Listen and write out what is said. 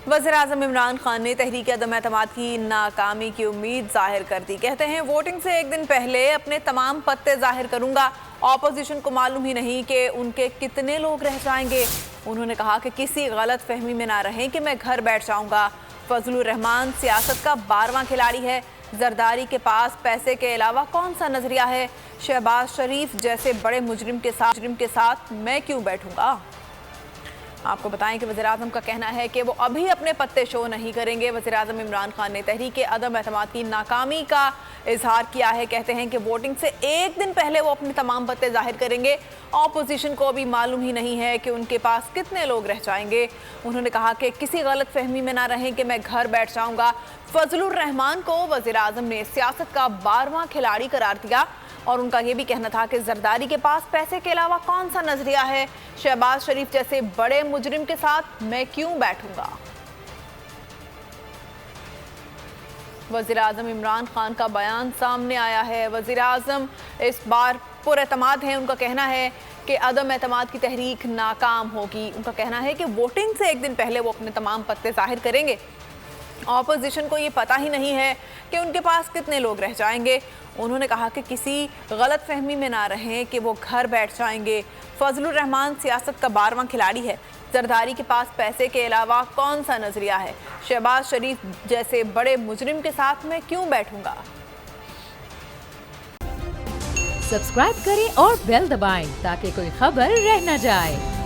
वज़ीर-ए-आज़म इमरान खान ने तहरीक अदम एतमाद की नाकामी की उम्मीद जाहिर कर दी। कहते हैं वोटिंग से एक दिन पहले अपने तमाम पत्ते जाहिर करूंगा। ऑपोजिशन को मालूम ही नहीं कि उनके कितने लोग रह जाएंगे। उन्होंने कहा कि किसी गलत फहमी में ना रहें कि मैं घर बैठ जाऊंगा। फजलुर रहमान सियासत का 12वां खिलाड़ी है। जरदारी के पास पैसे के अलावा कौन सा नजरिया है। शहबाज शरीफ जैसे बड़े मुजरिम के साथ मैं क्यों बैठूंगा। आपको बताएं कि वज़ीर-ए-आज़म का कहना है कि वो अभी अपने पत्ते शो नहीं करेंगे। वज़ीर-ए-आज़म इमरान खान ने तहरीक अदम एतमाद की नाकामी का इजहार किया है। कहते हैं कि वोटिंग से एक दिन पहले वो अपने तमाम पत्ते जाहिर करेंगे। ऑपोजिशन को अभी मालूम ही नहीं है कि उनके पास कितने लोग रह जाएंगे। उन्होंने कहा कि किसी गलत फहमी में ना रहें कि मैं घर बैठ जाऊंगा। फजलुर रहमान को वज़ीर-ए-आज़म ने सियासत का 12वां खिलाड़ी करार दिया और उनका ये भी कहना था कि जरदारी के पास पैसे के अलावा कौन सा नजरिया है। शहबाज शरीफ जैसे बड़े मुजरिम के साथ मैं क्यों बैठूंगा। वज़ीर-ए-आज़म इमरान खान का बयान सामने आया है। वज़ीर-ए-आज़म इस बार पुरएतमाद हैं। उनका कहना है कि अदम एतमाद की तहरीक नाकाम होगी। उनका कहना है कि वोटिंग से एक दिन पहले वो अपने तमाम पत्ते जाहिर करेंगे। ऑपोजिशन को ये पता ही नहीं है कि उनके पास कितने लोग रह जाएंगे। उन्होंने कहा कि किसी गलत फहमी में ना रहें कि वो घर बैठ जाएंगे। फजलुर रहमान सियासत का 12वां खिलाड़ी है। जरदारी के पास पैसे के अलावा कौन सा नजरिया है। शहबाज शरीफ जैसे बड़े मुजरिम के साथ मैं क्यों बैठूंगा। सब्सक्राइब करें और बेल दबाएं ताकि कोई खबर रह न जाए।